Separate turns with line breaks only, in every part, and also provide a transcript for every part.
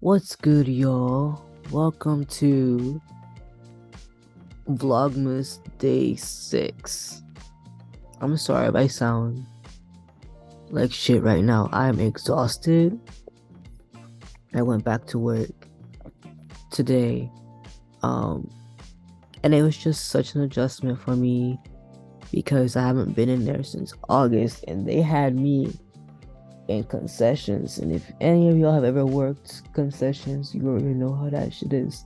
What's good, y'all? Welcome to Vlogmas Day 6. I'm sorry if I sound like shit right now. I'm exhausted. I went back to work today, um, and it was just such an adjustment for me because I haven't been in there since August, and they had me in concessions. And if any of y'all have ever worked concessions, you already know how that shit is.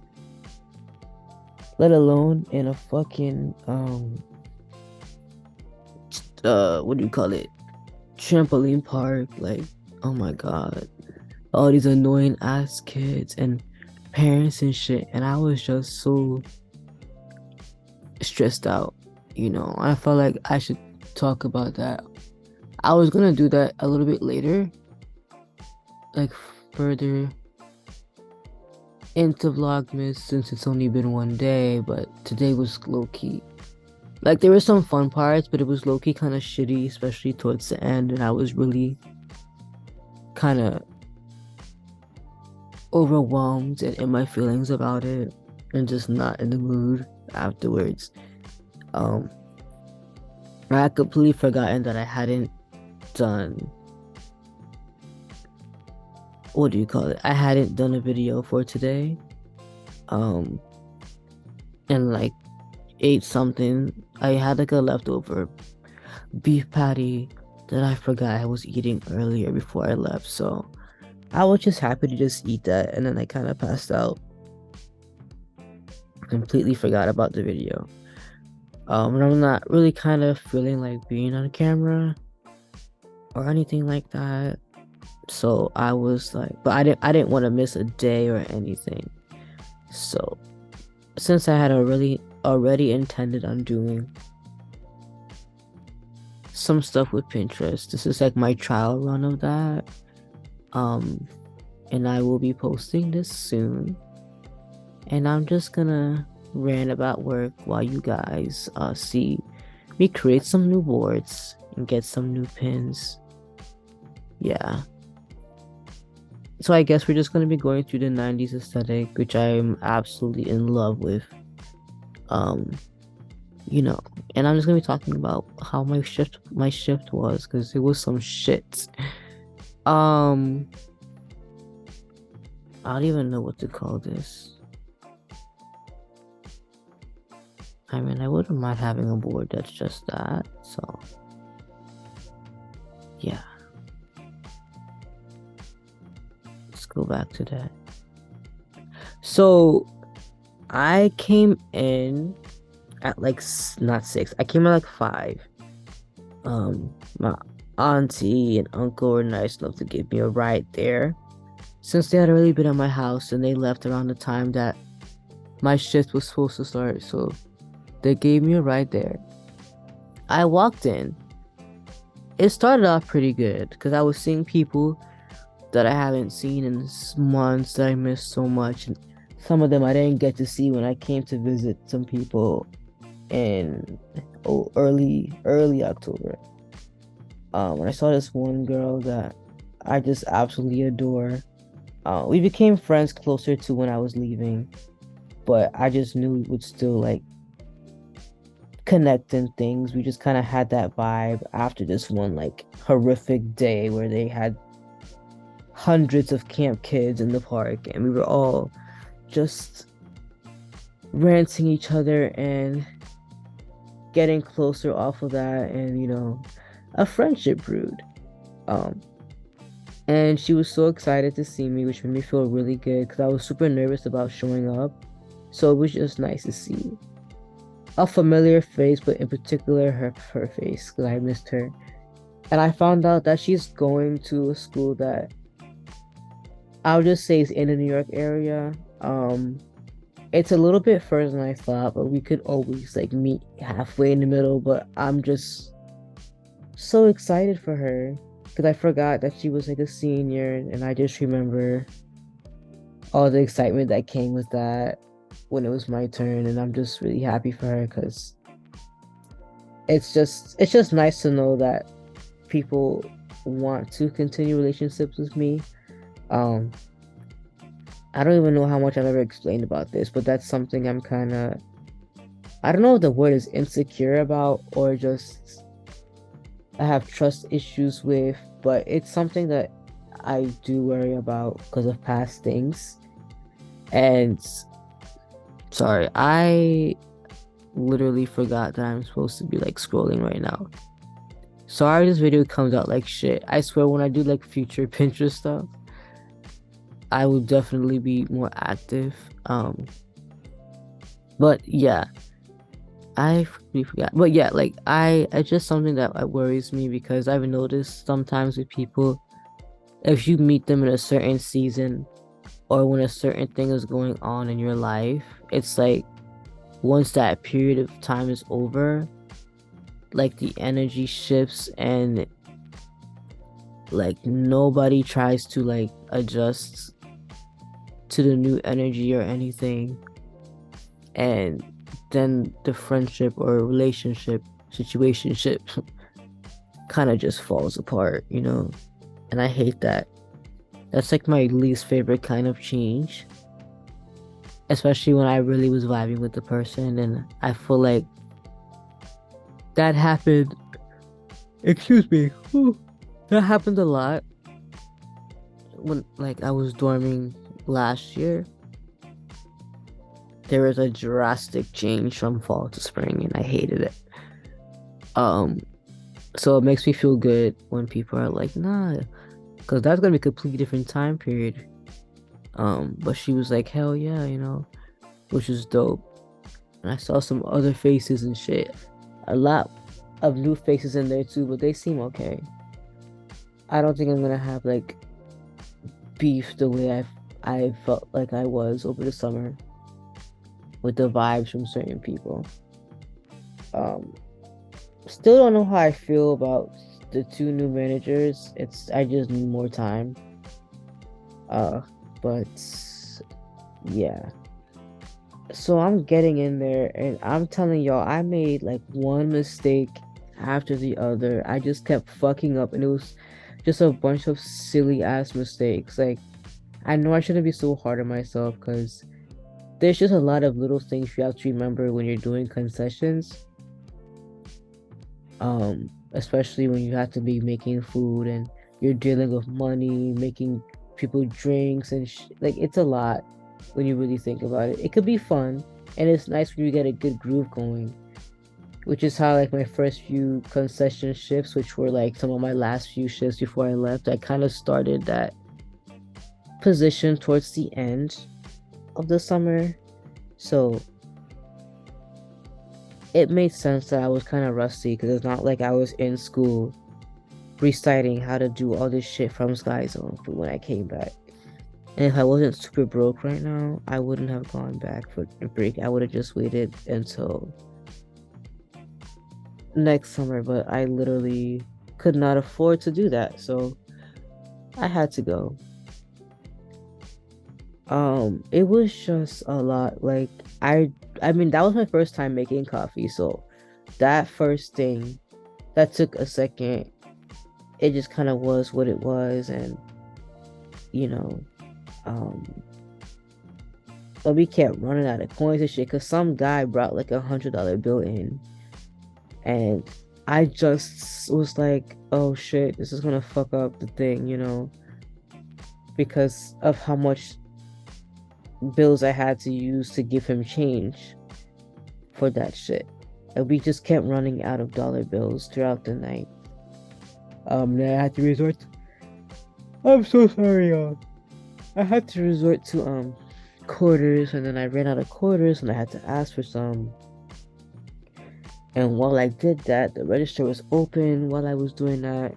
Let alone in a fucking what do you call it, trampoline park. Like, oh my god, all these annoying ass kids and parents and shit, and I was just so stressed out. I felt like I should talk about that. I was gonna do that a little bit later, like further into Vlogmas, since it's only been one day, but today was low-key. Like, there were some fun parts, but it was low-key kind of shitty, especially towards the end, and I was really kind of overwhelmed and in my feelings about it, and just not in the mood afterwards. Um, I had completely forgotten that I hadn't done, what do you call it? I hadn't done a video for today. Um, and like ate something. I had like a leftover beef patty that I forgot I was eating earlier before I left. So I was just happy to just eat that, and then I kind of passed out. Completely forgot about the video. And I'm not really kind of feeling like being on camera or anything like that. So I was like, but I didn't want to miss a day or anything. So since I had already intended on doing some stuff with Pinterest, this is like my trial run of that. Um, and I will be posting this soon. And I'm just gonna rant about work while you guys see me create some new boards and get some new pins. Yeah. So I guess we're just gonna be going through the 90s aesthetic, which I'm absolutely in love with. Um, you know, and I'm just gonna be talking about how my shift was, because it was some shit. Um, I don't even know what to call this. I mean, I wouldn't mind having a board that's just that. So yeah, let's go back to that. So I came in at like not six. I came in like 5. My auntie and uncle were nice enough to give me a ride there, since they had already been at my house and they left around the time that my shift was supposed to start. So they gave me a ride there. I walked in. It started off pretty good because I was seeing people that I haven't seen in months that I missed so much. And some of them I didn't get to see when I came to visit some people in early October. When I saw this one girl that I just absolutely adore. We became friends closer to when I was leaving, but I just knew we would still like connect and things. We just kind of had that vibe after this one like horrific day where they had hundreds of camp kids in the park, and we were all just ranting each other and getting closer off of that, and a friendship brewed. Um, and she was so excited to see me, which made me feel really good because I was super nervous about showing up. So it was just nice to see a familiar face, but in particular her face, because I missed her. And I found out that she's going to a school that I'll just say is in the New York area. It's a little bit further than I thought, but we could always like meet halfway in the middle. But I'm just so excited for her because I forgot that she was like a senior, and I just remember all the excitement that came with that when it was my turn, and I'm just really happy for her because it's just nice to know that people want to continue relationships with me. Um, I don't even know how much I've ever explained about this, but that's something I'm kind of, I don't know if the word is insecure about or just I have trust issues with, but it's something that I do worry about because of past things. And sorry, I literally forgot that I'm supposed to be like scrolling right now. Sorry, this video comes out like shit. I swear, when I do like future Pinterest stuff, I will definitely be more active. But yeah, I really forgot. But yeah, like it's just something that worries me because I've noticed sometimes with people, if you meet them in a certain season or when a certain thing is going on in your life, it's like once that period of time is over, like the energy shifts and like nobody tries to like adjust to the new energy or anything. And then the friendship or relationship situationship kind of just falls apart, you know? And I hate that. That's like my least favorite kind of change, especially when I really was vibing with the person. And I feel like that happened. Excuse me. Whew. That happened a lot when like I was dorming last year. There was a drastic change from fall to spring, and I hated it. Um, so it makes me feel good when people are like, nah, because that's gonna be a completely different time period. But she was like, hell yeah, you know, which is dope. And I saw some other faces and shit. A lot of new faces in there too, but they seem okay. I don't think I'm gonna have like beef the way I felt like I was over the summer with the vibes from certain people. Um, Still don't know how I feel about the two new managers. I just need more time. Uh, but yeah. So I'm getting in there and I'm telling y'all I made like one mistake after the other. I just kept fucking up and it was just a bunch of silly ass mistakes. Like I know I shouldn't be so hard on myself because there's just a lot of little things you have to remember when you're doing concessions. Especially when you have to be making food and you're dealing with money, making people drinks and like it's a lot when you really think about it. It could be fun and it's nice when you get a good groove going, which is how like my first few concession shifts, which were like some of my last few shifts before I left, I kind of started that position towards the end of the summer. So it made sense that I was kind of rusty because it's not like I was in school reciting how to do all this shit from Sky Zone when I came back. And if I wasn't super broke right now, I wouldn't have gone back for a break. I would have just waited until next summer, but I literally could not afford to do that. So I had to go. It was just a lot. Like I mean that was my first time making coffee, so that first thing that took a second, it just kind of was what it was, and you know, um, but we kept running out of coins and shit because some guy brought like $100 bill in, and I just was like, oh shit, this is gonna fuck up the thing, you know, because of how much bills I had to use to give him change for that shit. And we just kept running out of dollar bills throughout the night. Then I had to resort to, I'm so sorry, y'all. I had to resort to quarters, and then I ran out of quarters and I had to ask for some. And while I did that, the register was open while I was doing that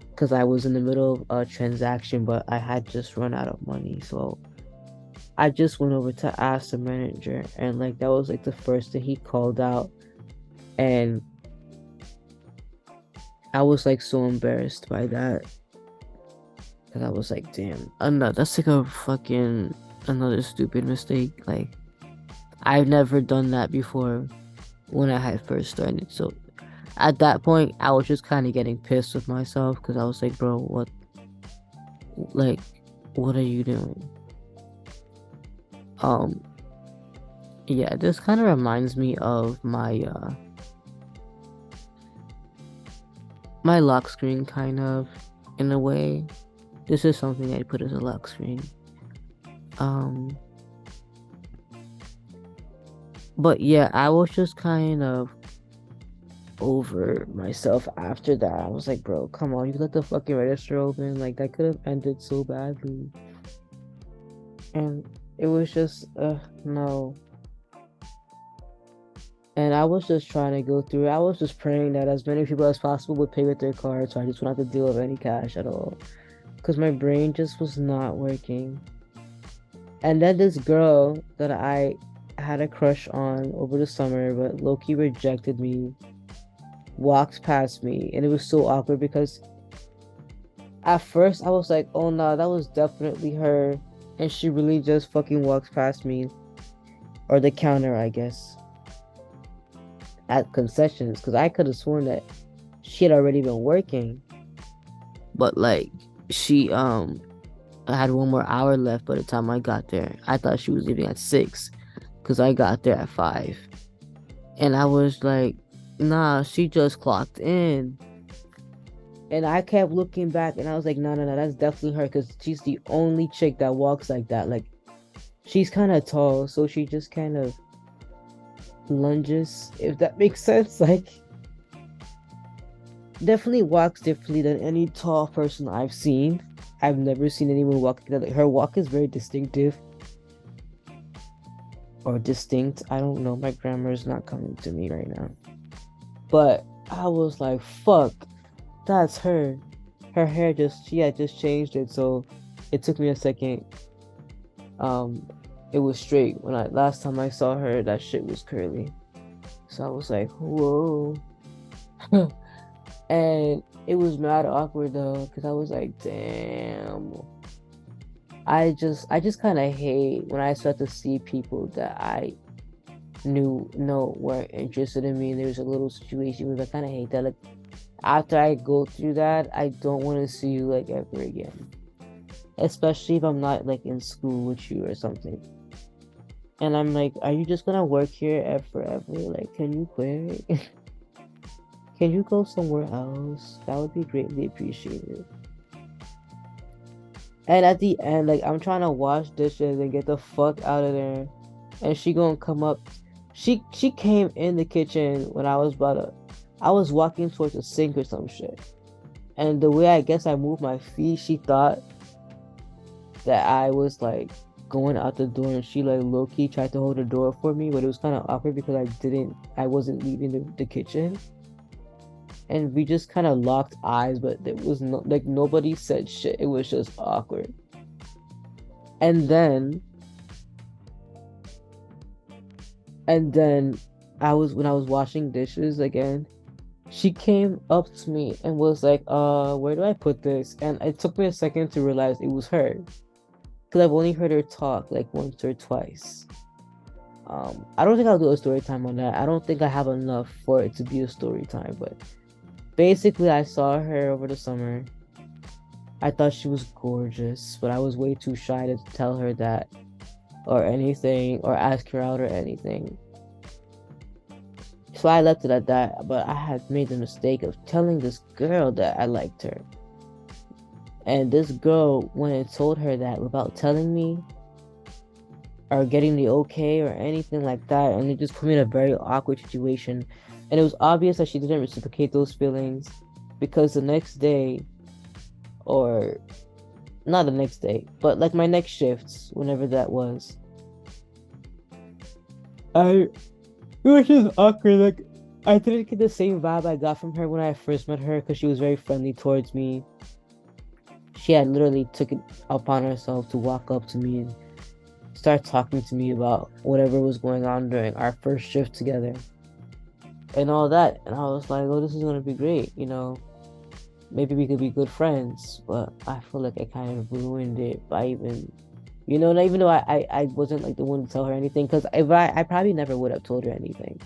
because I was in the middle of a transaction, but I had just run out of money. So I just went over to ask the manager, and like that was like the first thing he called out, and I was like so embarrassed by that because I was like, damn, that's like a fucking another stupid mistake. Like I've never done that before when I had first started. So at that point, I was just kind of getting pissed with myself because I was like, bro, like, what are you doing? Um, yeah, this kind of reminds me of my lock screen kind of in a way. This is something I put as a lock screen. Um, but yeah, I was just kind of over myself after that. I was like, bro, come on, you let the fucking register open. Like that could have ended so badly. And it was just no. And I was just trying to go through it. I was just praying that as many people as possible would pay with their card, so I just wouldn't have to deal with any cash at all. Because my brain just was not working. And then this girl that I had a crush on over the summer, but Loki rejected me, walked past me, and it was so awkward because at first I was like, oh no, that was definitely her. And she really just fucking walks past me, or the counter, I guess, at concessions, because I could have sworn that she had already been working. But like she I had one more hour left by the time I got there. I thought she was leaving at 6 because I got there at 5. And I was like, nah, she just clocked in. And I kept looking back and I was like, no, no, no, that's definitely her because she's the only chick that walks like that. Like, she's kind of tall, so she just kind of lunges, if that makes sense. Like, definitely walks differently than any tall person I've seen. I've never seen anyone walk like that. Like, her walk is very distinctive or distinct. I don't know. My grammar is not coming to me right now. But I was like, fuck, that's her. Her hair she had just changed it, so it took me a second. Um, it was straight. When I last time I saw her, that shit was curly. So I was like, whoa. And it was mad awkward though, because I was like, damn. I just kind of hate when I start to see people that I knew no weren't interested in me, and there's a little situation where I kind of hate that. Like after I go through that, I don't want to see you like ever again, especially if I'm not like in school with you or something. And I'm like, are you just gonna work here forever? Like, can you quit? Can you go somewhere else? That would be greatly appreciated. And at the end, like I'm trying to wash dishes and get the fuck out of there, and she gonna come up. She came in the kitchen when I was walking towards the sink or some shit. And the way I guess I moved my feet, she thought that I was like going out the door, and she like low key tried to hold the door for me, but it was kind of awkward because I wasn't leaving the kitchen. And we just kind of locked eyes, but there was no like nobody said shit. It was just awkward. And then and then when I was washing dishes again, she came up to me and was like, where do I put this? And it took me a second to realize it was her. Because I've only heard her talk like once or twice. I don't think I'll do a story time on that. I don't think I have enough for it to be a story time, but basically I saw her over the summer. I thought she was gorgeous, but I was way too shy to tell her that or anything or ask her out or anything. So I left it at that, but I had made the mistake of telling this girl that I liked her. And this girl went and told her that without telling me or getting the okay or anything like that, and it just put me in a very awkward situation. And it was obvious that she didn't reciprocate those feelings because the next day, or not the next day, but like my next shifts, whenever that was, I it was just awkward. Like I didn't get the same vibe I got from her when I first met her because she was very friendly towards me. She had literally took it upon herself to walk up to me and start talking to me about whatever was going on during our first shift together and all that. And I was like, oh, this is gonna be great, you know. Maybe we could be good friends, but I feel like I kind of ruined it by even, you know, not even though I wasn't like the one to tell her anything, because if I probably never would have told her anything,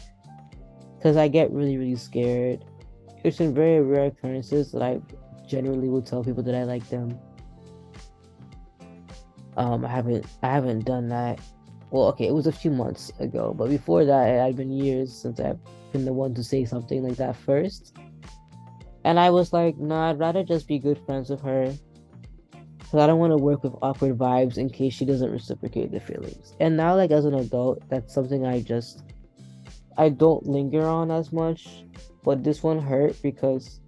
because I get really, really scared. It's in very rare occurrences that I generally will tell people that I like them. I haven't done that. Well, okay, it was a few months ago, but before that, it had been years since I've been the one to say something like that first. And I was like, no, I'd rather just be good friends with her because I don't want to work with awkward vibes in case she doesn't reciprocate the feelings. And now, like as an adult, that's something I don't linger on as much. But this one hurt because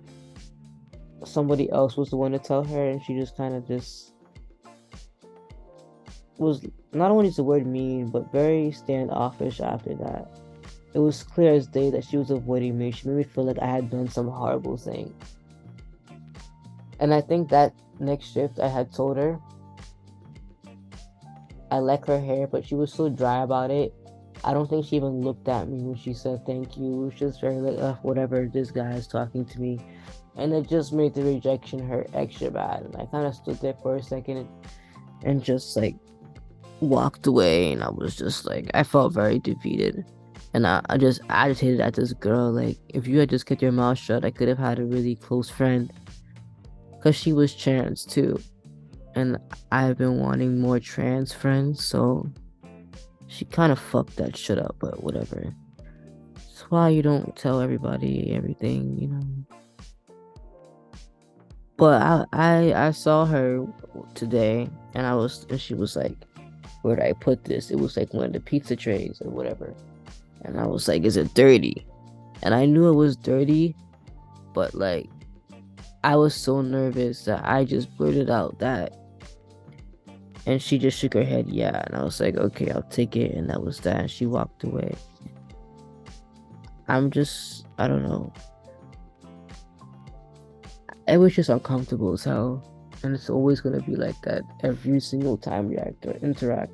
somebody else was the one to tell her, and she just kind of just was not only is the word mean, but very standoffish after that. It was clear as day that she was avoiding me. She made me feel like I had done some horrible thing. And I think that next shift I had told her I like her hair, but she was so dry about it. I don't think she even looked at me when she said thank you. It was just very like, whatever, this guy is talking to me. And it just made the rejection hurt extra bad. And I kind of stood there for a second and just like walked away. And I was just like, I felt very defeated. And I just agitated at this girl. Like, if you had just kept your mouth shut, I could have had a really close friend. Because she was trans too. And I've been wanting more trans friends, so she kind of fucked that shit up, but whatever. That's why you don't tell everybody everything, you know. But I saw her today, and she was like, "Where did I put this?" It was like one of the pizza trays or whatever, and I was like, "Is it dirty?" And I knew it was dirty, but like I was so nervous that I just blurted out that. And she just shook her head, yeah. And I was like, okay, I'll take it. And that was that. And she walked away. I don't know. It was just uncomfortable as hell. And it's always going to be like that every single time we interact.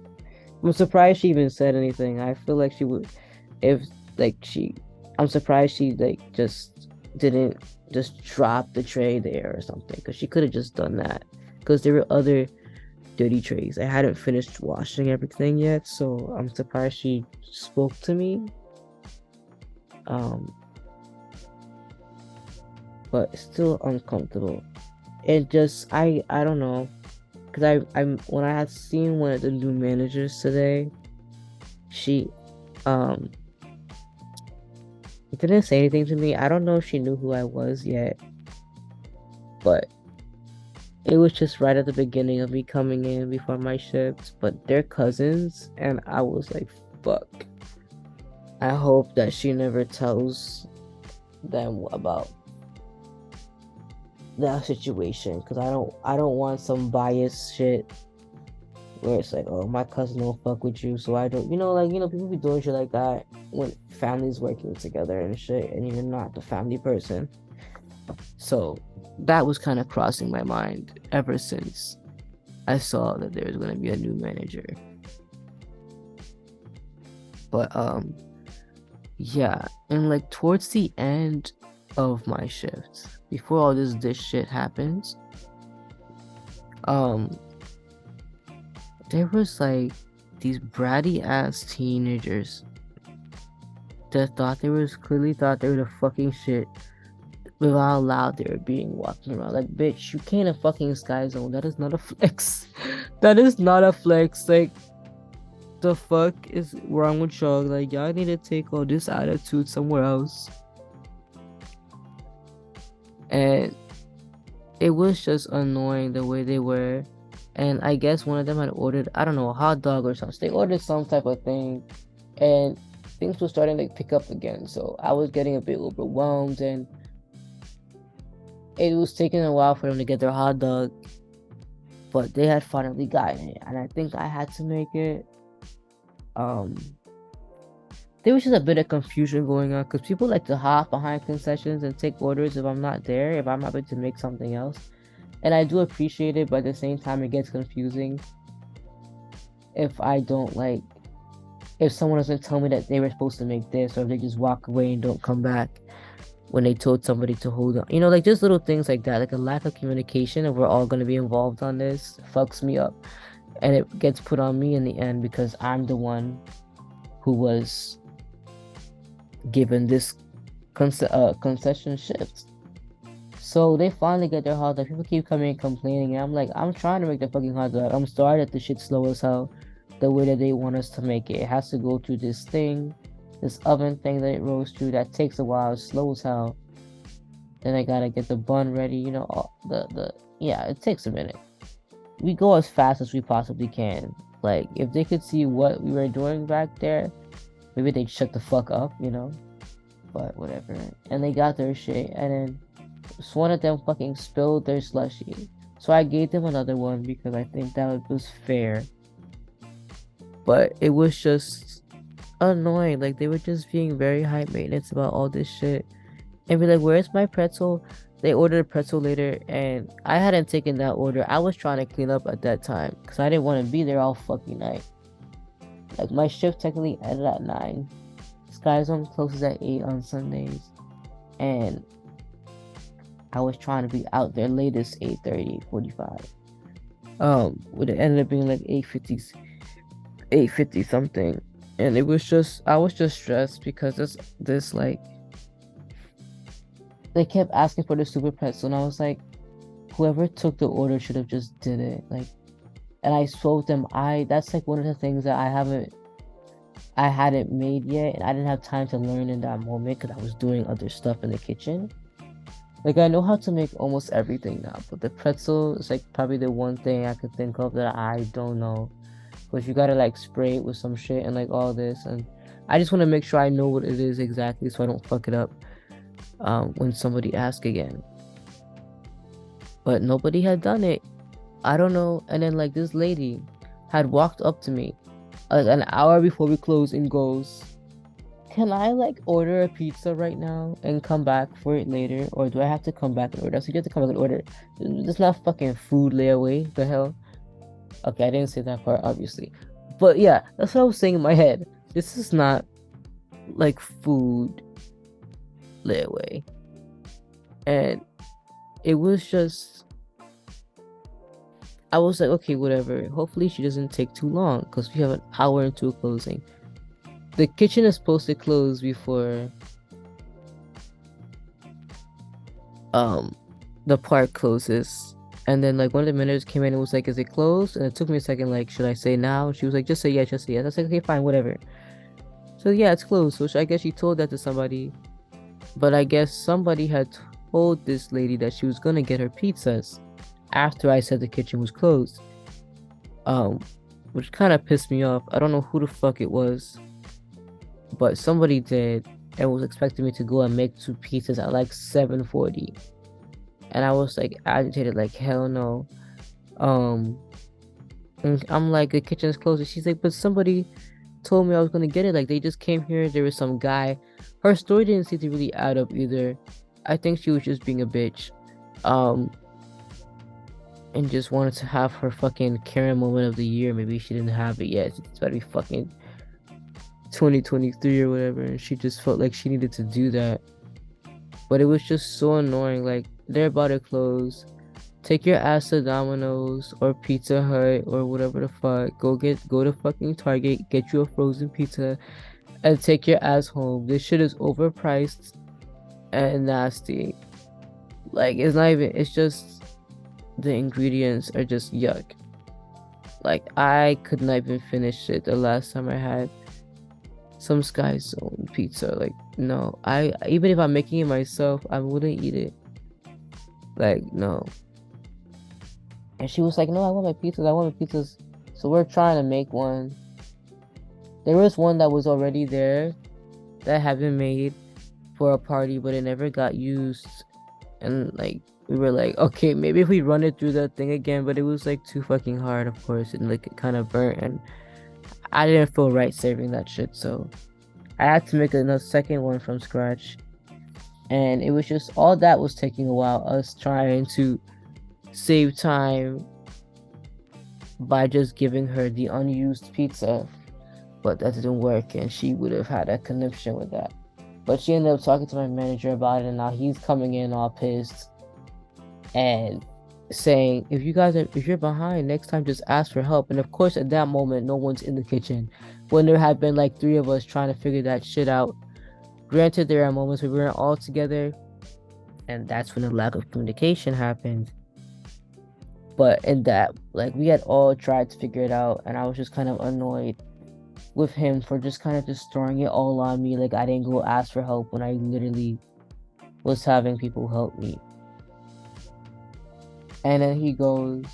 I'm surprised she even said anything. I feel like she would, if like I'm surprised she like just didn't just drop the tray there or something. Because she could have just done that. Because there were other dirty trays. I hadn't finished washing everything yet, so I'm surprised she spoke to me. Um, but still uncomfortable. It just I don't know, cause I'm when I had seen one of the new managers today, she um didn't say anything to me. I don't know if she knew who I was yet, but it was just right at the beginning of me coming in before my shift. But they're cousins, and I was like, fuck. I hope that she never tells them about that situation because I don't want some biased shit where it's like, oh, my cousin don't fuck with you, so I don't, like people be doing shit like that when families working together and shit, and you're not the family person. So that was kind of crossing my mind ever since I saw that there was gonna be a new manager. But yeah, and like towards the end of my shift, before all this shit happens, there was like these bratty ass teenagers that clearly thought they were the fucking shit with how loud they were being walking around. Like, bitch, you can't a fucking Sky Zone. That is not a flex. That is not a flex. Like, the fuck is wrong with y'all? Like, y'all need to take all this attitude somewhere else. And it was just annoying the way they were. And I guess one of them had ordered, I don't know, a hot dog or something. They ordered some type of thing, and things were starting to pick up again. So I was getting a bit overwhelmed, and it was taking a while for them to get their hot dog, but they had finally gotten it, and I think I had to make it. There was just a bit of confusion going on because people like to hop behind concessions and take orders if I'm not there, if I'm able to make something else. And I do appreciate it, but at the same time, it gets confusing if I don't like, if someone doesn't tell me that they were supposed to make this, or if they just walk away and don't come back when they told somebody to hold on. Like just little things like that, like a lack of communication, and we're all going to be involved on this, fucks me up. And it gets put on me in the end because I'm the one who was given this concession shift. So they finally get their hot dog. People keep coming and complaining, and I'm like, I'm trying to make the fucking hot dog. I'm sorry that the shit's slow as hell, the way that they want us to make it. It has to go through this thing, this oven thing that it rolls through that takes a while, it's slow as hell. Then I gotta get the bun ready, you know, the yeah, it takes a minute. We go as fast as we possibly can. Like if they could see what we were doing back there, maybe they'd shut the fuck up, you know. But whatever. And they got their shit, and then one of them fucking spilled their slushy. So I gave them another one because I think that was fair. But it was just annoying. Like they were just being very high maintenance about all this shit. And be like, where's my pretzel? They ordered a pretzel later, and I hadn't taken that order. I was trying to clean up at that time because I didn't want to be there all fucking night. Like my shift technically ended at 9. Sky Zone closes at 8 on Sundays, and I was trying to be out there latest 8:30, 45. It ended up being like 8:50, 8:50 something, and it was just I was just stressed because this like they kept asking for the super pretzel, and I was like, whoever took the order should have just did it. Like, and I told them that's like one of the things that I hadn't made yet, and I didn't have time to learn in that moment because I was doing other stuff in the kitchen. Like I know how to make almost everything now, but the pretzel is like probably the one thing I could think of that I don't know. Because you gotta like spray it with some shit and like all this, and I just want to make sure I know what it is exactly so I don't fuck it up when somebody asks again. But nobody had done it. I don't know. And then like this lady had walked up to me like an hour before we closed and goes, can I like order a pizza right now and come back for it later? Or do I have to come back and order? So you have to come back and order. It's not fucking food layaway. The hell? Okay, I didn't say that part, obviously. But yeah, that's what I was saying in my head. This is not like food layaway. And it was just I was like, okay, whatever. Hopefully she doesn't take too long because we have an hour until closing. The kitchen is supposed to close before the park closes. And then like one of the managers came in and was like, is it closed? And it took me a second, like, should I say now? She was like, just say yes, just say yes. I was like, okay, fine, whatever. So yeah, it's closed. So I guess she told that to somebody. But I guess somebody had told this lady that she was gonna get her pizzas after I said the kitchen was closed. Which kind of pissed me off. I don't know who the fuck it was, but somebody did and was expecting me to go and make 2 pizzas at like 7:40. And I was like agitated, like hell no. And I'm like, the kitchen's closed. And she's like, but somebody told me I was gonna get it. Like they just came here. There was some guy. Her story didn't seem to really add up either. I think she was just being a bitch. And just wanted to have her fucking Karen moment of the year. Maybe she didn't have it yet. It's about to be fucking 2023 or whatever. And she just felt like she needed to do that. But it was just so annoying. Like, they're about to close. Take your ass to Domino's or Pizza Hut or whatever the fuck. Go to fucking Target, get you a frozen pizza, and take your ass home. This shit is overpriced and nasty. Like, it's not even, it's just the ingredients are just yuck. Like, I could not even finish it the last time I had some Sky Zone pizza. Like, no, even if I'm making it myself, I wouldn't eat it. Like, no. And she was like, no, I want my pizzas. So we're trying to make one. There was one that was already there that had been made for a party, but it never got used. And like, we were like, okay, maybe if we run it through that thing again, but it was like too fucking hard, of course, and like it kind of burnt, and I didn't feel right serving that shit, so I had to make another second one from scratch. And it was just all that was taking a while, us trying to save time by just giving her the unused pizza, but that didn't work, and she would have had a conniption with that. But she ended up talking to my manager about it, and now he's coming in all pissed and saying, if you're behind next time, just ask for help. And of course, at that moment, no one's in the kitchen when there had been like 3 of us trying to figure that shit out. Granted, there are moments where we weren't all together, and that's when the lack of communication happened. But in that, like, we had all tried to figure it out, and I was just kind of annoyed with him for just kind of just throwing it all on me. Like, I didn't go ask for help when I literally was having people help me. And then he goes,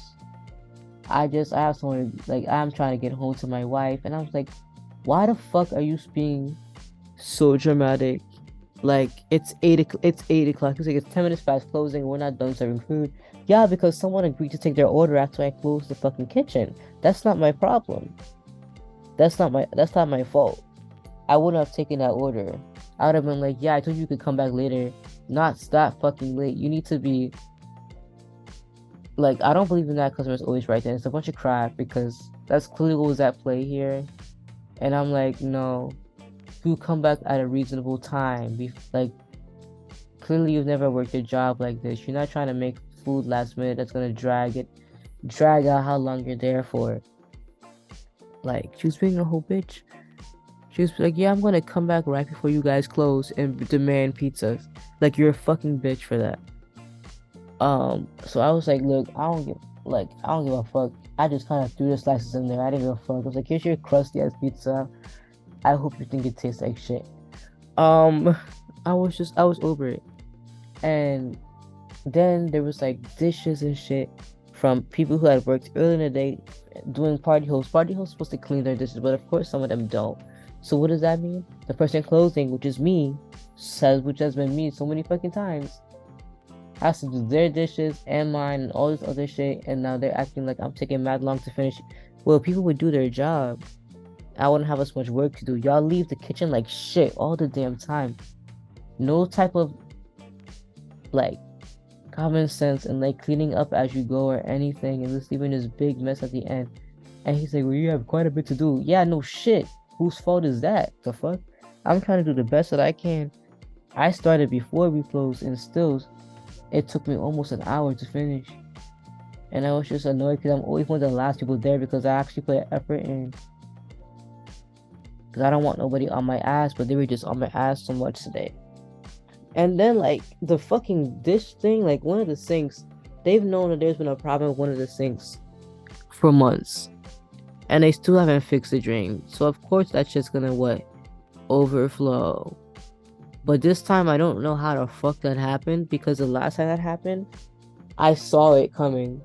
I have someone, like, I'm trying to get home to my wife. And I was like, why the fuck are you being so dramatic? Like, it's 8 o'clock. It's like it's 10 minutes past closing. We're not done serving food. Yeah, because someone agreed to take their order after I closed the fucking kitchen. That's not my problem. That's not my fault. I wouldn't have taken that order. I would have been like, yeah, I told you could come back later. Not that fucking late. You need to be like, I don't believe in that customer's always right then. It's a bunch of crap because that's clearly what was at play here. And I'm like, no, you come back at a reasonable time. Like, clearly you've never worked a job like this. You're not trying to make food last minute that's gonna drag out how long you're there for. Like, she was being a whole bitch. She was like, yeah, I'm gonna come back right before you guys close and demand pizzas. Like, you're a fucking bitch for that. So I was like, look, I don't give a fuck. I just kind of threw the slices in there. I didn't give a fuck. I was like, here's your crusty ass pizza. I hope you think it tastes like shit. Um, I was over it. And then there was like dishes and shit from people who had worked earlier in the day doing party hosts. Party hosts supposed to clean their dishes, but of course some of them don't. So what does that mean? The person closing, which is me, which has been me so many fucking times, has to do their dishes and mine and all this other shit, and now they're acting like I'm taking mad long to finish. Well, people would do their job. I wouldn't have as much work to do. Y'all leave the kitchen like shit all the damn time. No type of like common sense and like cleaning up as you go or anything, and just leaving this big mess at the end. And he's like, well, you have quite a bit to do. Yeah, no shit. Whose fault is that? The fuck? I'm trying to do the best that I can. I started before we closed, and still, it took me almost an hour to finish. And I was just annoyed because I'm always one of the last people there because I actually put effort in. Because I don't want nobody on my ass, but they were just on my ass so much today. And then, like, the fucking dish thing, like, one of the sinks, they've known that there's been a problem with one of the sinks for months. And they still haven't fixed the drain. So, of course, that shit's gonna, what? Overflow. But this time, I don't know how the fuck that happened, because the last time that happened, I saw it coming.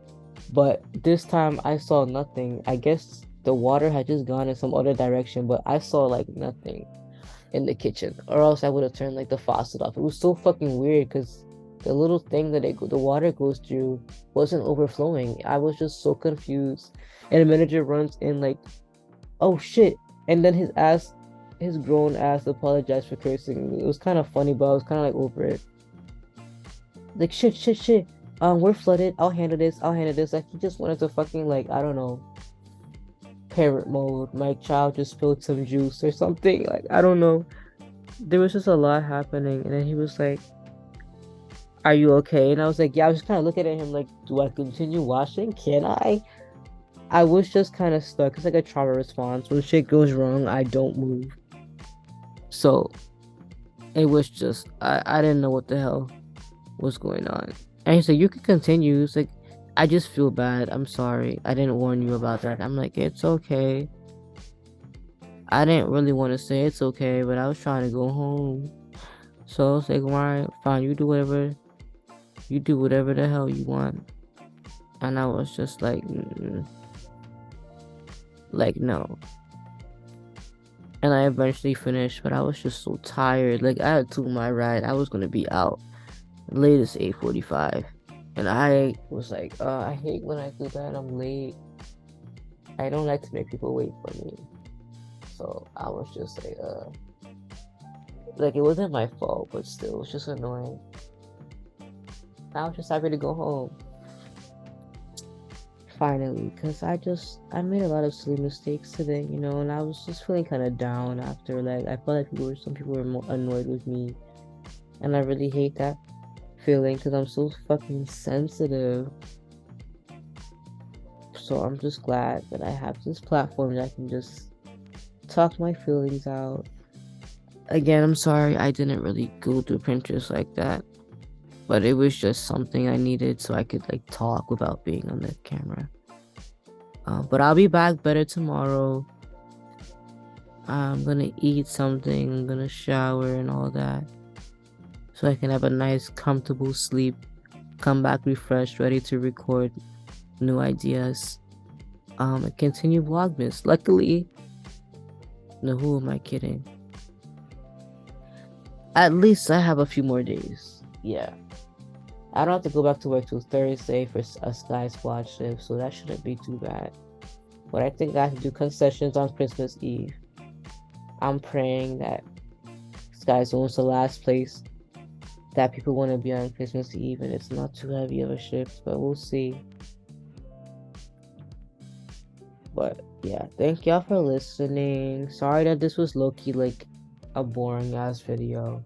But this time, I saw nothing. I guess the water had just gone in some other direction, but I saw, like, nothing in the kitchen, or else I would have turned like the faucet off. It was so fucking weird because the little thing that the water goes through wasn't overflowing. I was just so confused. And the manager runs in like, oh shit, and then his grown ass apologized for cursing. It was kind of funny, but I was kind of like over it. Like, shit. We're flooded. I'll handle this. Like, he just wanted to fucking, like, I don't know, parent mode. My child just spilled some juice or something. Like, I don't know. There was just a lot happening, and then he was like, are you okay? And I was like, yeah. I was just kind of looking at him like, do I continue washing? Can I was just kind of stuck. It's like a trauma response. When shit goes wrong, I don't move. So it was just, I didn't know what the hell was going on. And he's like, you can continue. It's like, I just feel bad. I'm sorry. I didn't warn you about that. I'm like, it's okay. I didn't really want to say it's okay, but I was trying to go home. So I was like, alright, fine, you do whatever the hell you want. And I was just like, no. And I eventually finished, but I was just so tired. Like, I had took my ride. I was gonna be out latest 8:45. And I was like, I hate when I do that. I'm late. I don't like to make people wait for me. So I was just like, it wasn't my fault, but still, it was just annoying. I was just happy to go home. Finally, because I made a lot of silly mistakes today, you know, and I was just feeling kind of down after. Like, I felt like some people were more annoyed with me, and I really hate that feeling because I'm so fucking sensitive. So I'm just glad that I have this platform that I can just talk my feelings out. Again, I'm sorry I didn't really go through Pinterest like that. but it was just something I needed so I could like talk without being on the camera. But I'll be back better tomorrow. I'm gonna eat something, I'm gonna shower and all that, so I can have a nice, comfortable sleep, come back refreshed, ready to record new ideas, and continue Vlogmas. Luckily, no, who am I kidding? At least I have a few more days. Yeah. I don't have to go back to work till Thursday for a Sky Squad shift, so that shouldn't be too bad. But I think I have to do concessions on Christmas Eve. I'm praying that Sky Zone's the last place that people want to be on Christmas Eve and it's not too heavy of a shift, but we'll see. But yeah, thank y'all for listening. Sorry that this was low-key like a boring ass video.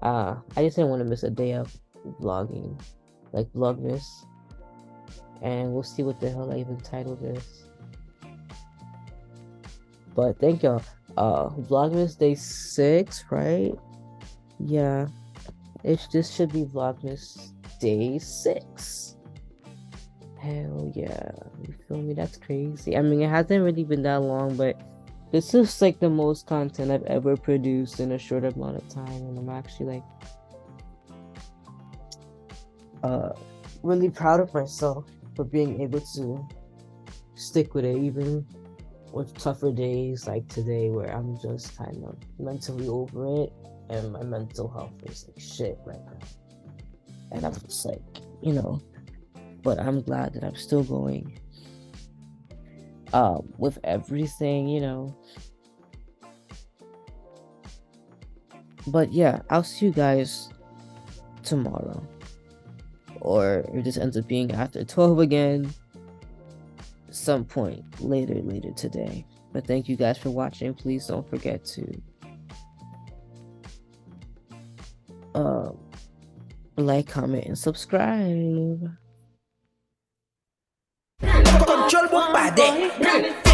I just didn't want to miss a day of vlogging, like Vlogmas. And we'll see what the hell I even titled this. But thank y'all. Vlogmas day 6, right? Yeah. This should be Vlogmas day 6. Hell yeah. You feel me? That's crazy. I mean, it hasn't really been that long, but this is like the most content I've ever produced in a short amount of time, and I'm actually like really proud of myself for being able to stick with it, even with tougher days like today where I'm just kind of mentally over it and my mental health is like shit right now. And I'm just like, but I'm glad that I'm still going with everything. But yeah, I'll see you guys tomorrow, or if this ends up being after 12 again, some point later today. But thank you guys for watching. Please don't forget to like, comment, and subscribe.
Control boom pa de.